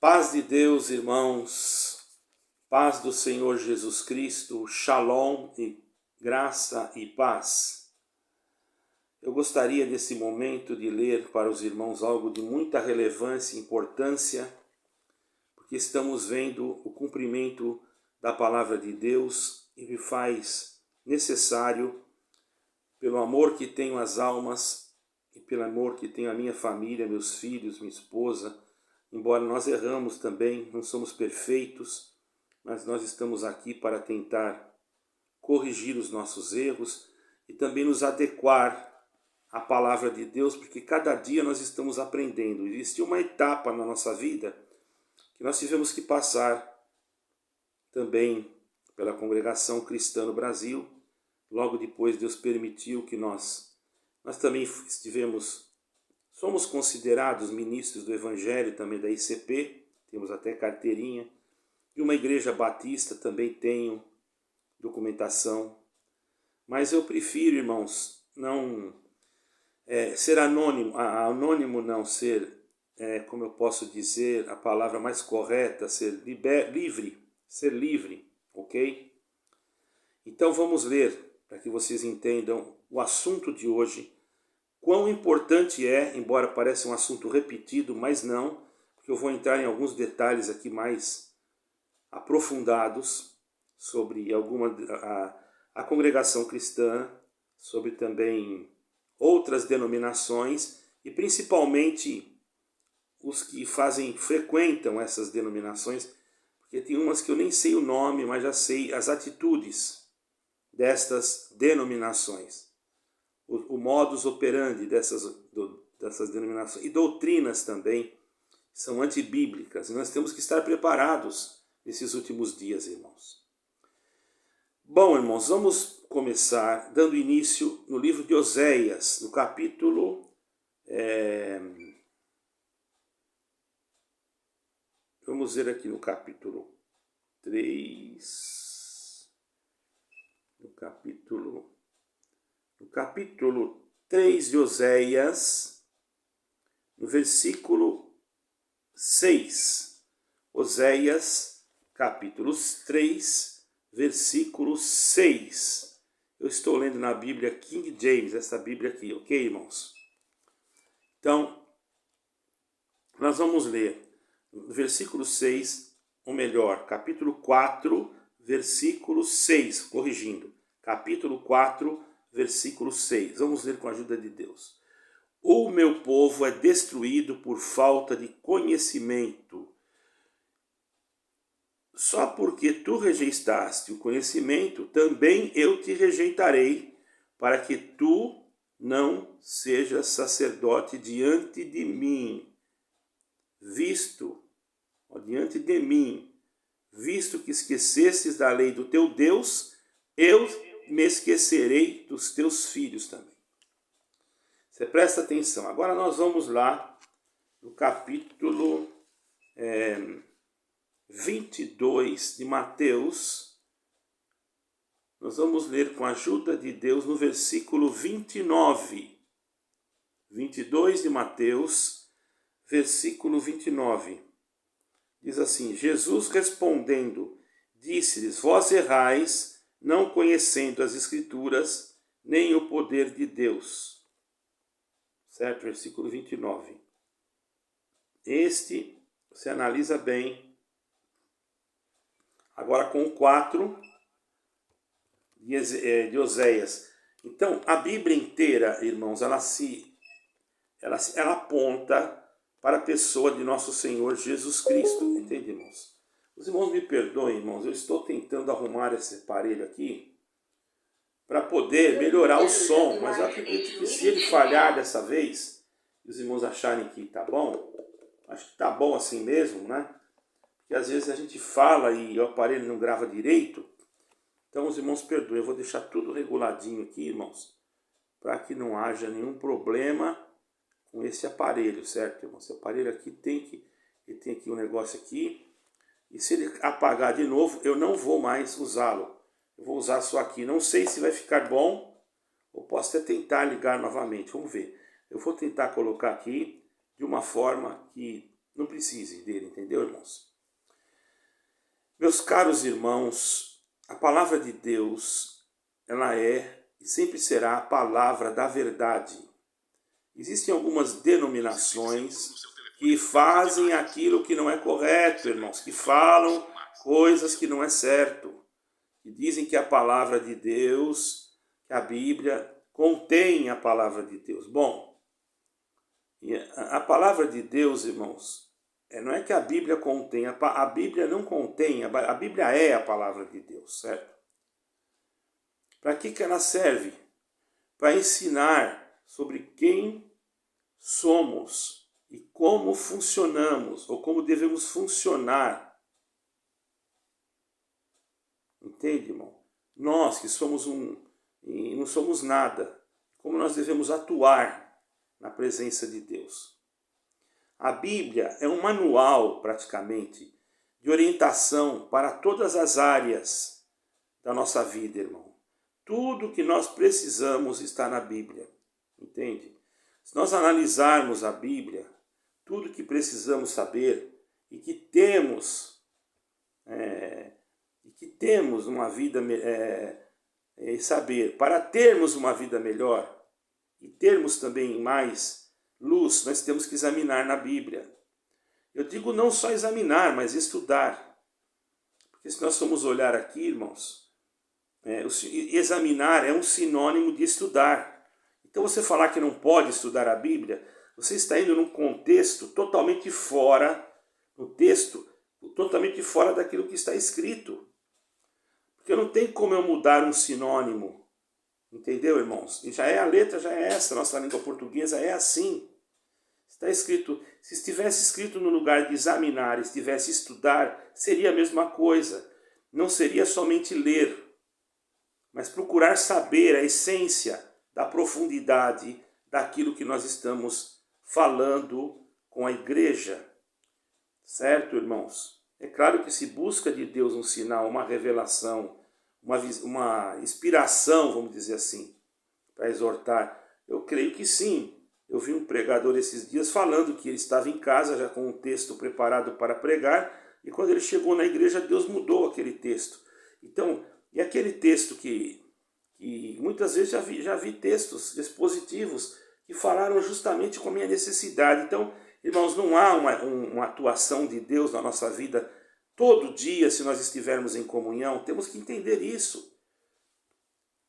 Paz de Deus, irmãos, paz do Senhor Jesus Cristo, shalom e graça e paz. Eu gostaria nesse momento de ler para os irmãos algo de muita relevância e importância, porque estamos vendo o cumprimento da palavra de Deus e me faz necessário, pelo amor que tenho às almas e pelo amor que tenho à minha família, meus filhos, minha esposa. Embora nós erramos também, não somos perfeitos, mas nós estamos aqui para tentar corrigir os nossos erros e também nos adequar à palavra de Deus, porque cada dia nós estamos aprendendo. Existe uma etapa na nossa vida que nós tivemos que passar também pela Congregação Cristã no Brasil. Logo depois Deus permitiu que nós também somos considerados ministros do Evangelho também da ICP, temos até carteirinha. De uma igreja batista também tenho documentação. Mas eu prefiro, irmãos, não ser anônimo não ser, como eu posso dizer, a palavra mais correta, ser livre, ok? Então vamos ler, para que vocês entendam o assunto de hoje. Quão importante é, embora pareça um assunto repetido, mas não, porque eu vou entrar em alguns detalhes aqui mais aprofundados sobre a congregação cristã, sobre também outras denominações e principalmente os que frequentam essas denominações, porque tem umas que eu nem sei o nome, mas já sei as atitudes destas denominações. O modus operandi dessas denominações e doutrinas também são antibíblicas. E nós temos que estar preparados nesses últimos dias, irmãos. Bom, irmãos, vamos começar dando início no livro de Oséias, no capítulo... Vamos ver aqui no capítulo 3... No capítulo 3 de Oséias, no versículo 6. Oséias, capítulo 3, versículo 6. Eu estou lendo na Bíblia King James, essa Bíblia aqui, ok, irmãos? Então, nós vamos ler no versículo 6, ou melhor, capítulo 4, versículo 6, corrigindo. Capítulo 4, versículo 6. Vamos ler com a ajuda de Deus. O meu povo é destruído por falta de conhecimento. Só porque tu rejeitaste o conhecimento, também eu te rejeitarei, para que tu não sejas sacerdote diante de mim. Visto que esquecestes da lei do teu Deus, eu me esquecerei dos teus filhos também. Você presta atenção. Agora nós vamos lá no capítulo 22 de Mateus. Nós vamos ler com a ajuda de Deus no versículo 29. 22 de Mateus, versículo 29. Diz assim: Jesus respondendo, disse-lhes: vós errais, não conhecendo as Escrituras, nem o poder de Deus. Certo? Versículo 29. Este, você analisa bem. Agora com o 4 de Oséias. Então, a Bíblia inteira, irmãos, ela aponta para a pessoa de nosso Senhor Jesus Cristo. Entende, irmãos? Os irmãos me perdoem, irmãos, eu estou tentando arrumar esse aparelho aqui para poder melhorar o som, mas eu acredito que se ele falhar dessa vez, os irmãos acharem que tá bom, acho que tá bom assim mesmo, né? Porque às vezes a gente fala e o aparelho não grava direito. Então os irmãos perdoem, eu vou deixar tudo reguladinho aqui, irmãos, para que não haja nenhum problema com esse aparelho, certo, irmãos? Esse aparelho aqui ele tem aqui um negócio aqui, e se ele apagar de novo, eu não vou mais usá-lo. Eu vou usar só aqui. Não sei se vai ficar bom, ou posso até tentar ligar novamente. Vamos ver. Eu vou tentar colocar aqui de uma forma que não precise dele, entendeu, irmãos? Meus caros irmãos, a palavra de Deus, ela é e sempre será a palavra da verdade. Existem algumas denominações que fazem aquilo que não é correto, irmãos, que falam coisas que não é certo, que dizem que a palavra de Deus, que a Bíblia contém a palavra de Deus. Bom, a palavra de Deus, irmãos, não é que a Bíblia contém, a Bíblia não contém, a Bíblia é a palavra de Deus, certo? Para que ela serve? Para ensinar sobre quem somos e como funcionamos, ou como devemos funcionar. Entende, irmão? Nós que somos e não somos nada, como nós devemos atuar na presença de Deus. A Bíblia é um manual, praticamente, de orientação para todas as áreas da nossa vida, irmão. Tudo que nós precisamos está na Bíblia, entende? Se nós analisarmos a Bíblia, tudo que precisamos saber e que temos uma vida saber, para termos uma vida melhor e termos também mais luz, nós temos que examinar na Bíblia. Eu digo não só examinar, mas estudar. Porque se nós formos olhar aqui, irmãos, examinar é um sinônimo de estudar. Então você falar que não pode estudar a Bíblia, você está indo num contexto totalmente fora, totalmente fora daquilo que está escrito. Porque não tem como eu mudar um sinônimo. Entendeu, irmãos? E a letra já é essa, nossa língua portuguesa é assim. Está escrito, se estivesse escrito no lugar de examinar, estivesse estudar, seria a mesma coisa. Não seria somente ler, mas procurar saber a essência da profundidade daquilo que nós estamos falando com a igreja. Certo, irmãos? É claro que se busca de Deus um sinal, uma revelação, uma inspiração, vamos dizer assim, para exortar. Eu creio que sim. Eu vi um pregador esses dias falando que ele estava em casa já com um texto preparado para pregar, e quando ele chegou na igreja, Deus mudou aquele texto. Então, e aquele texto que muitas vezes já vi textos expositivos que falaram justamente com a minha necessidade. Então, irmãos, não há uma atuação de Deus na nossa vida todo dia, se nós estivermos em comunhão. Temos que entender isso.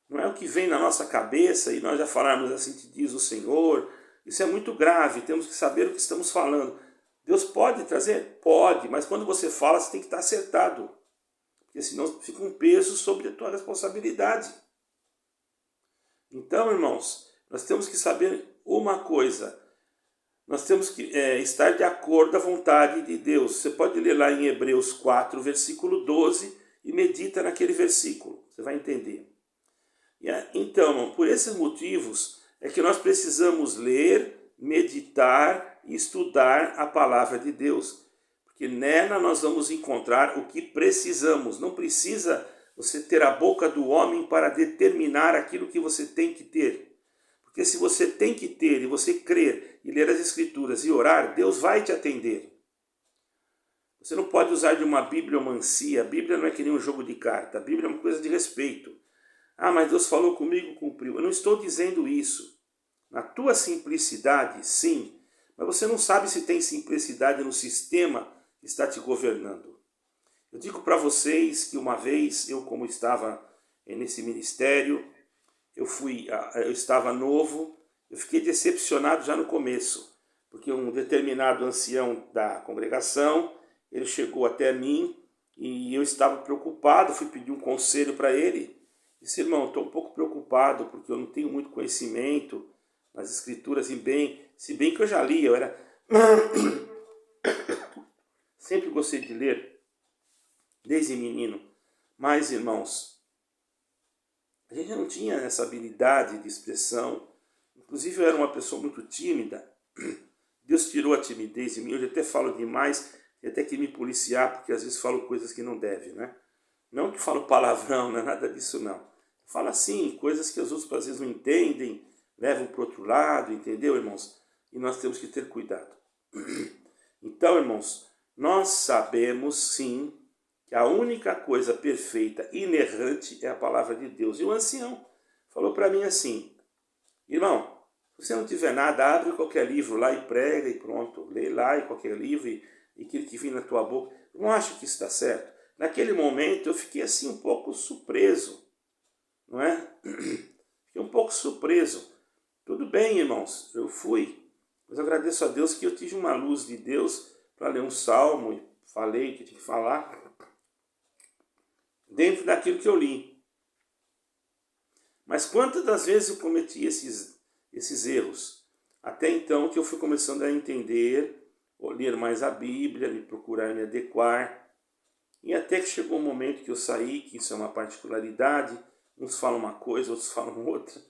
Não é o que vem na nossa cabeça e nós já falarmos assim, que diz o Senhor. Isso é muito grave, temos que saber o que estamos falando. Deus pode trazer? Pode, mas quando você fala, você tem que estar acertado. Porque senão fica um peso sobre a tua responsabilidade. Então, irmãos, nós temos que saber uma coisa. Nós temos que estar de acordo à vontade de Deus. Você pode ler lá em Hebreus 4, versículo 12, e medita naquele versículo. Você vai entender. Então, por esses motivos, é que nós precisamos ler, meditar e estudar a palavra de Deus. Porque nela nós vamos encontrar o que precisamos. Não precisa você ter a boca do homem para determinar aquilo que você tem que ter. Porque se você tem que ter e você crer e ler as Escrituras e orar, Deus vai te atender. Você não pode usar de uma bibliomancia. A Bíblia não é que nem um jogo de carta. A Bíblia é uma coisa de respeito. Ah, mas Deus falou comigo, cumpriu. Eu não estou dizendo isso. Na tua simplicidade, sim. Mas você não sabe se tem simplicidade no sistema que está te governando. Eu digo para vocês que uma vez, eu como estava nesse ministério, eu estava novo, eu fiquei decepcionado já no começo, porque um determinado ancião da congregação, ele chegou até mim e eu estava preocupado, fui pedir um conselho para ele. Disse, irmão, estou um pouco preocupado, porque eu não tenho muito conhecimento nas escrituras, se bem que eu já li, eu era... Sempre gostei de ler, desde menino. Mas, irmãos, a gente não tinha essa habilidade de expressão. Inclusive, eu era uma pessoa muito tímida. Deus tirou a timidez de mim. Hoje até falo demais, e até que me policiar, porque às vezes falo coisas que não deve, né? Não que falo palavrão, não é nada disso, não. Falo assim, coisas que os outros às vezes não entendem, levam para o outro lado, entendeu, irmãos? E nós temos que ter cuidado. Então, irmãos, nós sabemos sim que a única coisa perfeita, inerrante, é a palavra de Deus. E o ancião falou para mim assim: irmão, se você não tiver nada, abre qualquer livro lá e prega e pronto. Lê lá em qualquer livro e aquilo que vem na tua boca. Eu não acho que isso está certo. Naquele momento eu fiquei assim um pouco surpreso, não é? Fiquei um pouco surpreso. Tudo bem, irmãos, eu fui, mas eu agradeço a Deus que eu tive uma luz de Deus para ler um salmo e falei o que tinha que falar dentro daquilo que eu li. Mas quantas das vezes eu cometi esses erros? Até então que eu fui começando a entender, ler mais a Bíblia, me procurar me adequar. E até que chegou um momento que eu saí, que isso é uma particularidade, uns falam uma coisa, outros falam outra,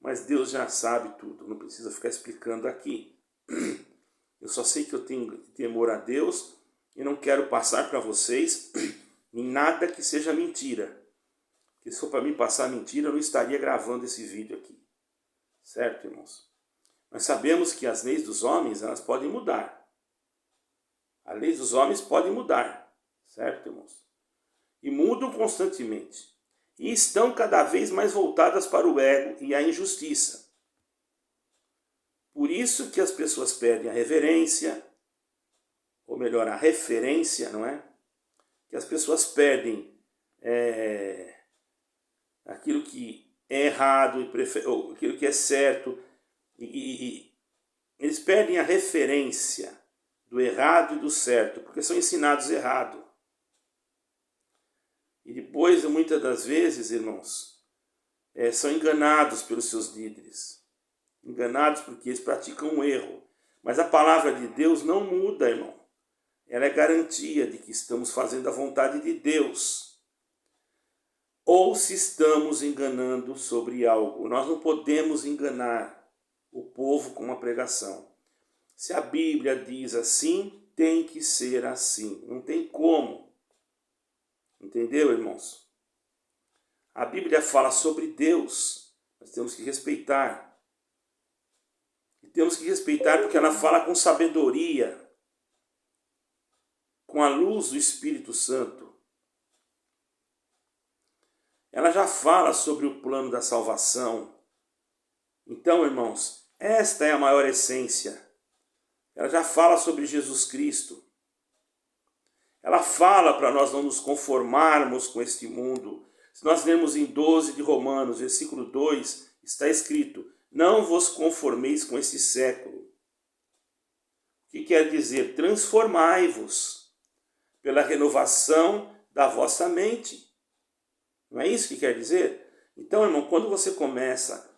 mas Deus já sabe tudo, não precisa ficar explicando aqui. Eu só sei que eu tenho temor a Deus e não quero passar para vocês em nada que seja mentira. Porque se for para mim passar mentira, eu não estaria gravando esse vídeo aqui. Certo, irmãos? Nós sabemos que as leis dos homens, elas podem mudar. As leis dos homens podem mudar. Certo, irmãos? E mudam constantemente. E estão cada vez mais voltadas para o ego e a injustiça. Por isso que as pessoas perdem a reverência, ou melhor, a referência, não é? Que as pessoas perdem aquilo que é errado, ou aquilo que é certo, e eles perdem a referência do errado e do certo, porque são ensinados errado. E depois, muitas das vezes, irmãos, são enganados pelos seus líderes. Enganados porque eles praticam um erro. Mas a palavra de Deus não muda, irmão. Ela é garantia de que estamos fazendo a vontade de Deus. Ou se estamos enganando sobre algo. Nós não podemos enganar o povo com uma pregação. Se a Bíblia diz assim, tem que ser assim. Não tem como. Entendeu, irmãos? A Bíblia fala sobre Deus. Nós temos que respeitar. E temos que respeitar porque ela fala com sabedoria, com a luz do Espírito Santo. Ela já fala sobre o plano da salvação. Então, irmãos, esta é a maior essência. Ela já fala sobre Jesus Cristo. Ela fala para nós não nos conformarmos com este mundo. Se nós lermos em 12 de Romanos, versículo 2, está escrito: não vos conformeis com este século. O que quer dizer? Transformai-vos pela renovação da vossa mente. Não é isso que quer dizer? Então, irmão, quando você começa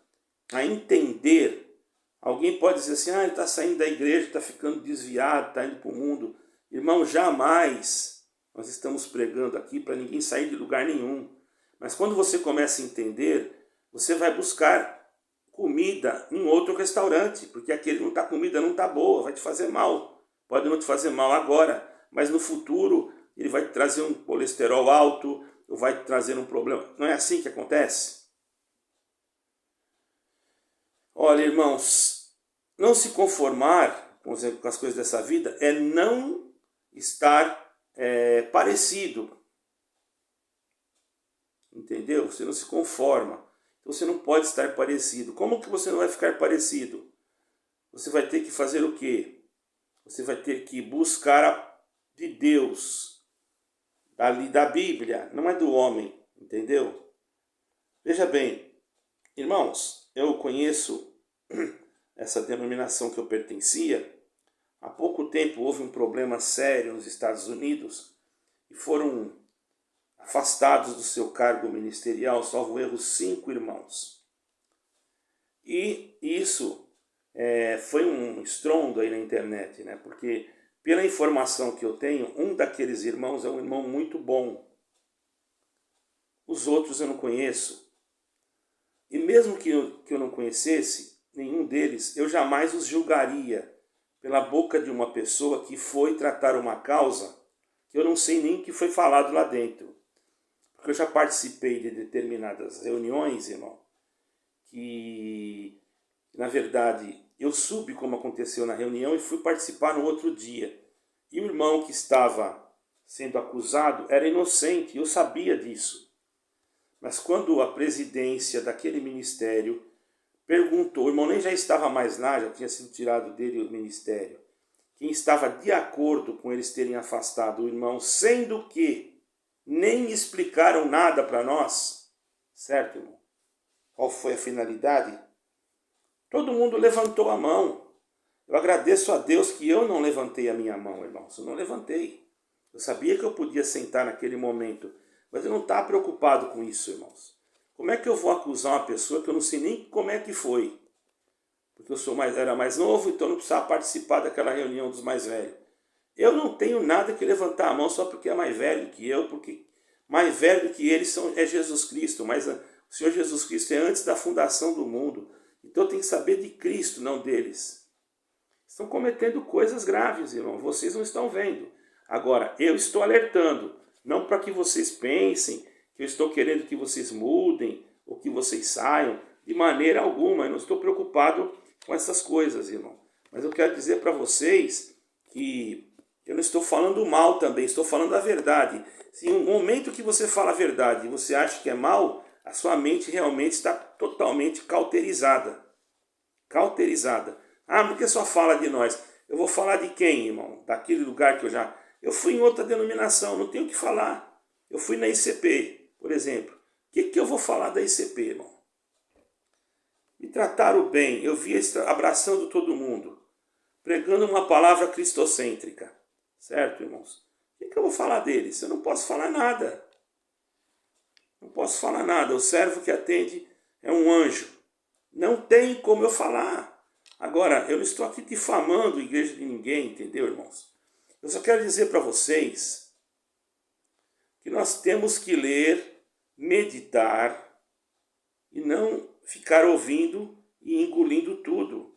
a entender, alguém pode dizer assim: ele está saindo da igreja, está ficando desviado, está indo para o mundo. Irmão, jamais nós estamos pregando aqui para ninguém sair de lugar nenhum. Mas quando você começa a entender, você vai buscar comida em outro restaurante, porque aquele comida não está boa, vai te fazer mal. Pode não te fazer mal agora, mas no futuro ele vai te trazer um colesterol alto, ou vai te trazer um problema. Não é assim que acontece? Olha, irmãos, não se conformar com as coisas dessa vida é não estar parecido. Entendeu? Você não se conforma. Então você não pode estar parecido. Como que você não vai ficar parecido? Você vai ter que fazer o quê? Você vai ter que buscar de Deus, da Bíblia, não é do homem, entendeu? Veja bem, irmãos, eu conheço essa denominação que eu pertencia. Há pouco tempo houve um problema sério nos Estados Unidos e foram afastados do seu cargo ministerial, salvo erro, 5 irmãos. E isso foi um estrondo aí na internet, né? Porque pela informação que eu tenho, um daqueles irmãos é um irmão muito bom. Os outros eu não conheço. E mesmo que eu não conhecesse nenhum deles, eu jamais os julgaria pela boca de uma pessoa que foi tratar uma causa que eu não sei nem o que foi falado lá dentro. Porque eu já participei de determinadas reuniões, irmão, que, na verdade, eu soube como aconteceu na reunião e fui participar no outro dia. E o irmão que estava sendo acusado era inocente, eu sabia disso. Mas quando a presidência daquele ministério perguntou, o irmão nem já estava mais lá, já tinha sido tirado dele o ministério, quem estava de acordo com eles terem afastado o irmão, sendo que nem explicaram nada para nós, certo, irmão? Qual foi a finalidade? Todo mundo levantou a mão. Eu agradeço a Deus que eu não levantei a minha mão, irmãos. Eu não levantei. Eu sabia que eu podia sentar naquele momento, mas eu não estava preocupado com isso, irmãos. Como é que eu vou acusar uma pessoa que eu não sei nem como é que foi? Porque eu era mais novo, então não precisava participar daquela reunião dos mais velhos. Eu não tenho nada que levantar a mão só porque é mais velho que eu, porque mais velho que eles é Jesus Cristo, mas o Senhor Jesus Cristo é antes da fundação do mundo. Então eu tenho que saber de Cristo, não deles. Estão cometendo coisas graves, irmão. Vocês não estão vendo. Agora, eu estou alertando, não para que vocês pensem que eu estou querendo que vocês mudem ou que vocês saiam, de maneira alguma. Eu não estou preocupado com essas coisas, irmão. Mas eu quero dizer para vocês que eu não estou falando mal também, estou falando a verdade. Se em um momento que você fala a verdade e você acha que é mal, a sua mente realmente está totalmente cauterizada. Cauterizada. Ah, porque só fala de nós? Eu vou falar de quem, irmão? Daquele lugar que eu já... Eu fui em outra denominação, não tenho o que falar. Eu fui na ICP, por exemplo. O que eu vou falar da ICP, irmão? Me trataram bem, eu vi abraçando todo mundo, pregando uma palavra cristocêntrica. Certo, irmãos? O que eu vou falar deles? Eu não posso falar nada. Não posso falar nada. O servo que atende é um anjo. Não tem como eu falar. Agora, eu não estou aqui difamando a igreja de ninguém, entendeu, irmãos? Eu só quero dizer para vocês que nós temos que ler, meditar e não ficar ouvindo e engolindo tudo.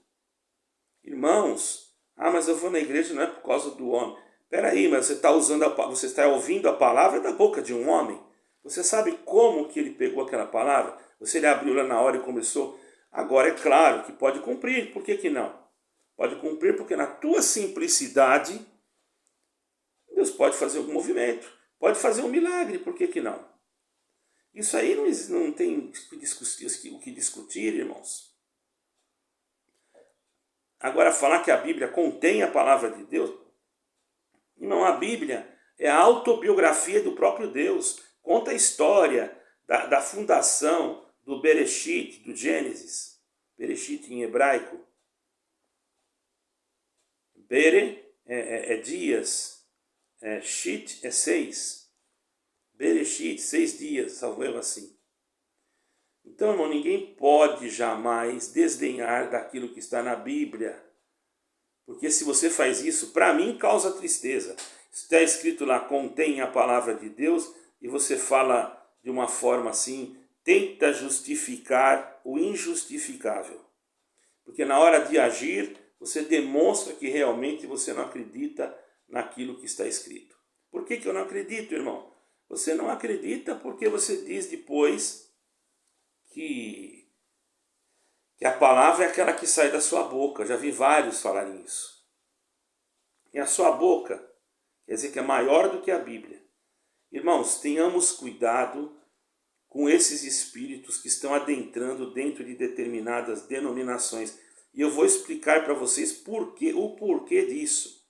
Irmãos, mas eu vou na igreja não é por causa do homem. Peraí, mas você está ouvindo a palavra da boca de um homem? Você sabe como que ele pegou aquela palavra? Você ele abriu lá na hora e começou. Agora é claro que pode cumprir, por que não? Pode cumprir porque na tua simplicidade Deus pode fazer um movimento, pode fazer um milagre, por que não? Isso aí não tem o que discutir, irmãos. Agora falar que a Bíblia contém a palavra de Deus, não, a Bíblia é a autobiografia do próprio Deus, conta a história da fundação do Bereshit, do Gênesis, Bereshit em hebraico. Bere é dias, Shit é 6. Bereshit, 6 dias, salvo eu assim. Então, irmão, ninguém pode jamais desdenhar daquilo que está na Bíblia. Porque se você faz isso, para mim causa tristeza. Está escrito lá, contém a palavra de Deus, e você fala de uma forma assim, tenta justificar o injustificável. Porque na hora de agir, você demonstra que realmente você não acredita naquilo que está escrito. Por que eu não acredito, irmão? Você não acredita porque você diz depois que a palavra é aquela que sai da sua boca. Já vi vários falarem isso. E a sua boca quer dizer que é maior do que a Bíblia. Irmãos, tenhamos cuidado com esses espíritos que estão adentrando dentro de determinadas denominações. E eu vou explicar para vocês o porquê disso.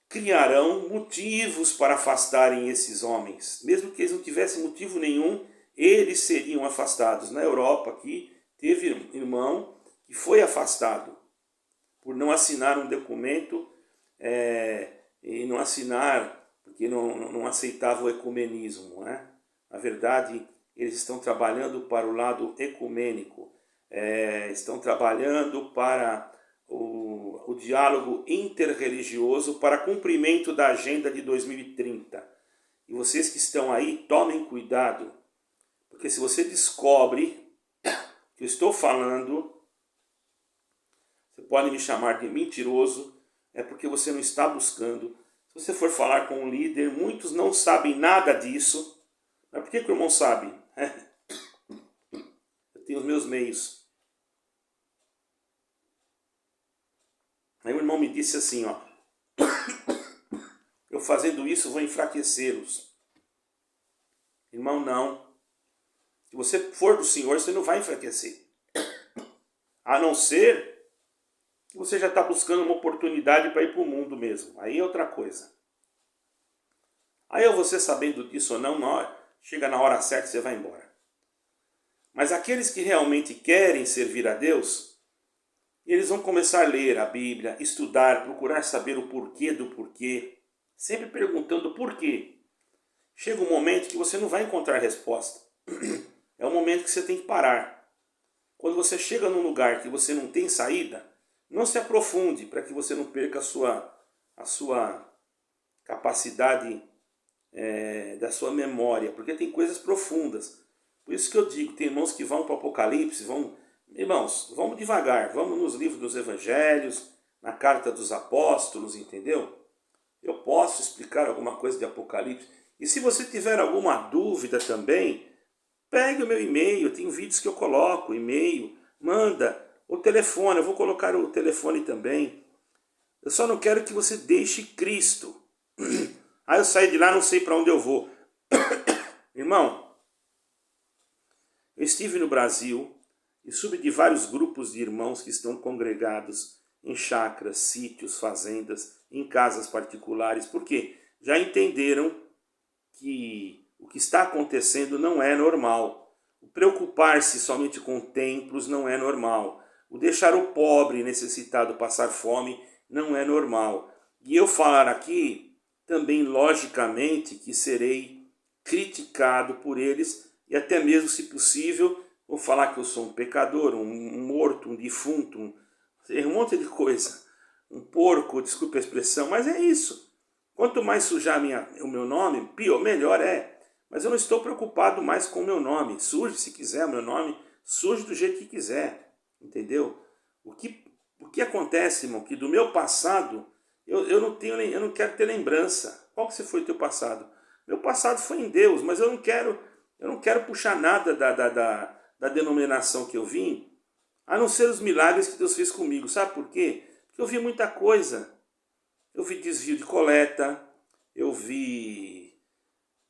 Criarão motivos para afastarem esses homens. Mesmo que eles não tivessem motivo nenhum, eles seriam afastados. Na Europa aqui, teve um irmão que foi afastado por não assinar um documento e não assinar porque não aceitava o ecumenismo. Né? Na verdade, eles estão trabalhando para o lado ecumênico, estão trabalhando para o diálogo interreligioso para cumprimento da agenda de 2030. E vocês que estão aí, tomem cuidado, porque se você descobre que eu estou falando, você pode me chamar de mentiroso, é porque você não está buscando. Se você for falar com um líder, muitos não sabem nada disso. Mas por que o irmão sabe? Eu tenho os meus meios. Aí o irmão me disse assim, eu fazendo isso vou enfraquecê-los. Irmão, não. Se você for do Senhor, você não vai enfraquecer. A não ser que você já está buscando uma oportunidade para ir para o mundo mesmo. Aí é outra coisa. Aí você sabendo disso ou não, chega na hora certa e você vai embora. Mas aqueles que realmente querem servir a Deus, eles vão começar a ler a Bíblia, estudar, procurar saber o porquê do porquê, sempre perguntando por quê. Chega um momento que você não vai encontrar resposta. É um momento que você tem que parar. Quando você chega num lugar que você não tem saída, não se aprofunde para que você não perca a sua capacidade da sua memória, porque tem coisas profundas. Por isso que eu digo, tem irmãos que vão para o Apocalipse, irmãos, vamos devagar, vamos nos livros dos Evangelhos, na carta dos apóstolos, entendeu? Eu posso explicar alguma coisa de Apocalipse. E se você tiver alguma dúvida também, pegue o meu e-mail, tem vídeos que eu coloco, e-mail, manda, o telefone, eu vou colocar o telefone também. Eu só não quero que você deixe Cristo. Aí eu saí de lá, não sei para onde eu vou. Irmão, eu estive no Brasil e soube de vários grupos de irmãos que estão congregados em chácaras, sítios, fazendas, em casas particulares. Por quê? Já entenderam que o que está acontecendo não é normal. O preocupar-se somente com templos não é normal. O deixar o pobre necessitado passar fome não é normal. E eu falar aqui, também logicamente que serei criticado por eles e até mesmo, se possível, vou falar que eu sou um pecador, um morto, um defunto, um monte de coisa. Um porco, desculpe a expressão, mas é isso. Quanto mais sujar o meu nome, pior, melhor é. Mas eu não estou preocupado mais com o meu nome. Suje se quiser o meu nome, suje do jeito que quiser. Entendeu? O que acontece, irmão, que do meu passado, eu não quero ter lembrança. Qual que foi o teu passado? Meu passado foi em Deus, mas eu não quero puxar nada da denominação que eu vim, a não ser os milagres que Deus fez comigo. Sabe por quê? Porque eu vi muita coisa. Eu vi desvio de coleta, eu vi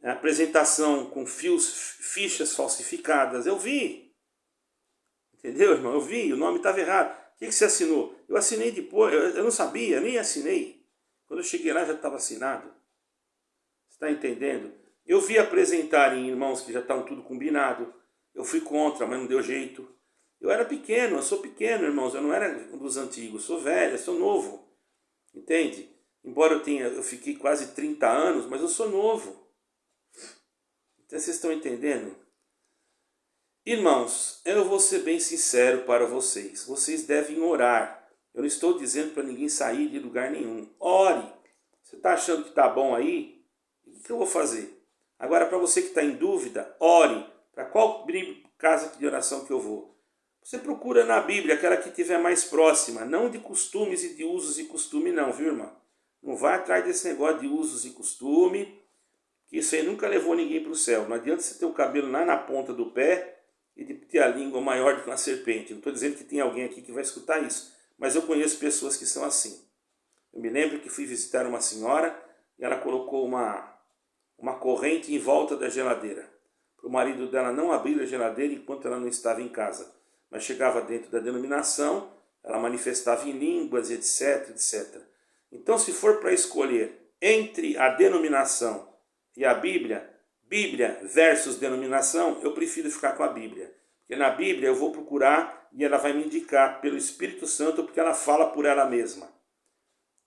apresentação com fichas falsificadas, eu vi. Entendeu, irmão? Eu vi, o nome estava errado. O que você assinou? Eu assinei depois, eu não sabia, nem assinei. Quando eu cheguei lá já estava assinado. Você está entendendo? Eu vi apresentarem irmãos que já estavam tudo combinado. Eu fui contra, mas não deu jeito. Eu era pequeno, eu sou pequeno, irmãos. Eu não era um dos antigos, sou velho, sou novo. Entende? Embora eu fiquei quase 30 anos, mas eu sou novo. Então vocês estão entendendo? Irmãos, eu vou ser bem sincero para vocês. Vocês devem orar. Eu não estou dizendo para ninguém sair de lugar nenhum. Ore. Você está achando que está bom aí? O que eu vou fazer? Agora, para você que está em dúvida, ore. Para qual casa de oração que eu vou? Você procura na Bíblia, aquela que estiver mais próxima. Não de costumes e de usos e costume não, viu, irmão? Não vai atrás desse negócio de usos e costume, que isso aí nunca levou ninguém para o céu. Não adianta você ter o cabelo lá na ponta do pé e de ter a língua maior do que uma serpente. Não estou dizendo que tem alguém aqui que vai escutar isso, mas eu conheço pessoas que são assim. Eu me lembro que fui visitar uma senhora e ela colocou uma corrente em volta da geladeira, para o marido dela não abrir a geladeira enquanto ela não estava em casa. Mas chegava dentro da denominação, ela manifestava em línguas, etc, etc. Então, se for para escolher entre a denominação e a Bíblia, Bíblia versus denominação, eu prefiro ficar com a Bíblia. Porque na Bíblia eu vou procurar e ela vai me indicar pelo Espírito Santo, porque ela fala por ela mesma.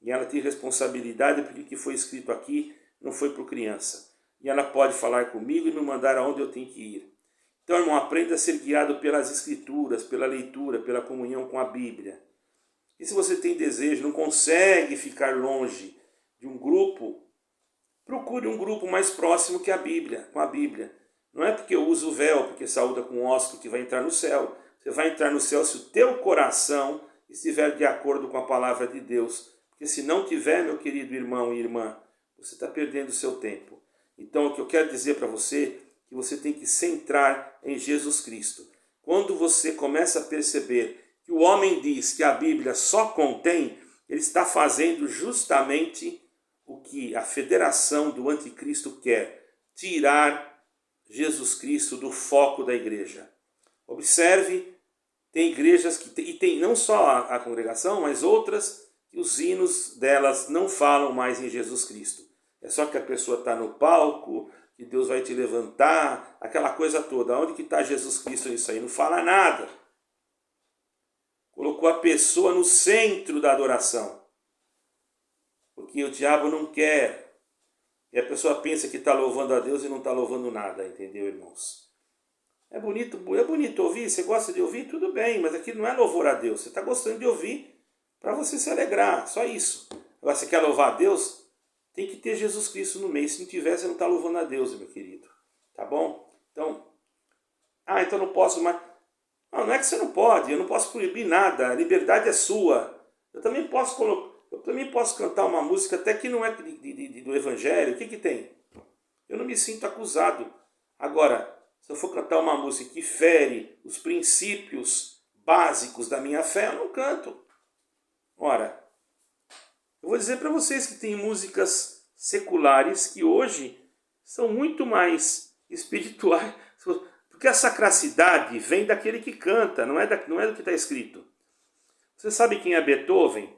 E ela tem responsabilidade porque o que foi escrito aqui não foi para criança. E ela pode falar comigo e me mandar aonde eu tenho que ir. Então, irmão, aprenda a ser guiado pelas Escrituras, pela leitura, pela comunhão com a Bíblia. E se você tem desejo, não consegue ficar longe de um grupo, procure um grupo mais próximo que a Bíblia, com a Bíblia. Não é porque eu uso o véu, porque saúda com ósculo que vai entrar no céu. Você vai entrar no céu se o teu coração estiver de acordo com a palavra de Deus. Porque se não tiver, meu querido irmão e irmã, você está perdendo o seu tempo. Então, o que eu quero dizer para você, que você tem que centrar em Jesus Cristo. Quando você começa a perceber que o homem diz que a Bíblia só contém, ele está fazendo justamente o que a federação do anticristo quer: tirar Jesus Cristo do foco da igreja. Observe, tem igrejas e tem não só a congregação, mas outras que os hinos delas não falam mais em Jesus Cristo. É só que a pessoa está no palco, que Deus vai te levantar, aquela coisa toda. Onde que está Jesus Cristo nisso aí? Não fala nada. Colocou a pessoa no centro da adoração. Porque o diabo não quer. E a pessoa pensa que está louvando a Deus e não está louvando nada, entendeu, irmãos? É bonito ouvir, você gosta de ouvir? Tudo bem, mas aquilo não é louvor a Deus. Você está gostando de ouvir para você se alegrar, só isso. Agora, você quer louvar a Deus? Tem que ter Jesus Cristo no meio. Se não tiver, você não está louvando a Deus, meu querido. Tá bom? Então, então não posso mais. Não é que você não pode, eu não posso proibir nada, a liberdade é sua. Eu também posso cantar uma música até que não é do Evangelho. O que tem? Eu não me sinto acusado. Agora, se eu for cantar uma música que fere os princípios básicos da minha fé, eu não canto. Ora, eu vou dizer para vocês que tem músicas seculares que hoje são muito mais espirituais, porque a sacracidade vem daquele que canta, não é do que está escrito. Você sabe quem é Beethoven?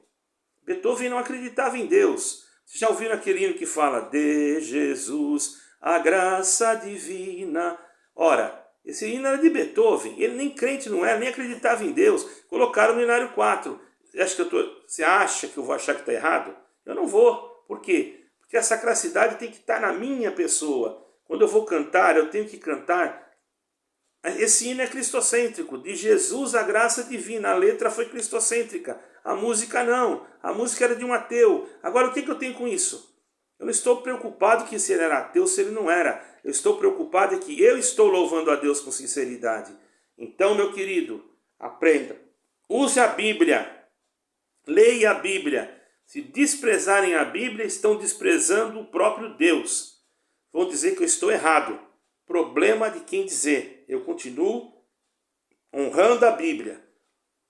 Beethoven não acreditava em Deus. Vocês já ouviram aquele hino que fala: de Jesus, a graça divina? Ora, esse hino era de Beethoven, ele nem crente não era, nem acreditava em Deus. Colocaram no Inário 4. Você acha que eu vou achar que está errado? Eu não vou. Por quê? Porque a sacracidade tem que estar na minha pessoa. Quando eu vou cantar, eu tenho que cantar. Esse hino é cristocêntrico, de Jesus a graça divina. A letra foi cristocêntrica, a música não. A música era de um ateu. Agora, o que eu tenho com isso? Eu não estou preocupado que se ele era ateu, se ele não era. Eu estou preocupado que eu estou louvando a Deus com sinceridade. Então, meu querido, aprenda. Use a Bíblia. Leia a Bíblia. Se desprezarem a Bíblia, estão desprezando o próprio Deus. Vão dizer que eu estou errado. Problema de quem dizer. Eu continuo honrando a Bíblia.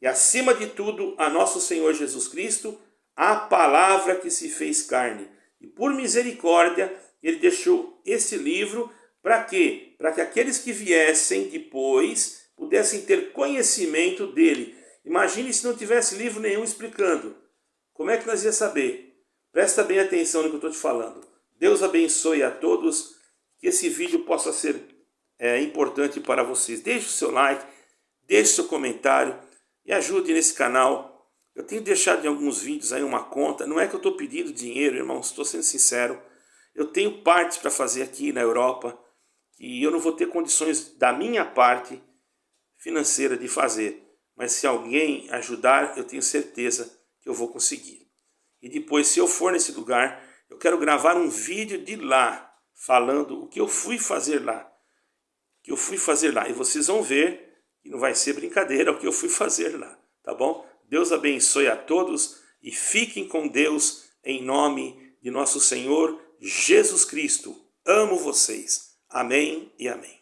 E acima de tudo, a nosso Senhor Jesus Cristo, a palavra que se fez carne. E por misericórdia, ele deixou esse livro para quê? Para que aqueles que viessem depois pudessem ter conhecimento dele. Imagine se não tivesse livro nenhum explicando. Como é que nós ia saber? Presta bem atenção no que eu estou te falando. Deus abençoe a todos. Que esse vídeo possa ser importante para vocês. Deixe o seu like, deixe o seu comentário e ajude nesse canal. Eu tenho deixado em alguns vídeos aí uma conta. Não é que eu estou pedindo dinheiro, irmãos, estou sendo sincero. Eu tenho partes para fazer aqui na Europa que eu não vou ter condições da minha parte financeira de fazer. Mas se alguém ajudar, eu tenho certeza que eu vou conseguir. E depois, se eu for nesse lugar, eu quero gravar um vídeo de lá, falando o que eu fui fazer lá. E vocês vão ver que não vai ser brincadeira o que eu fui fazer lá. Tá bom? Deus abençoe a todos e fiquem com Deus em nome de nosso Senhor Jesus Cristo. Amo vocês. Amém e amém.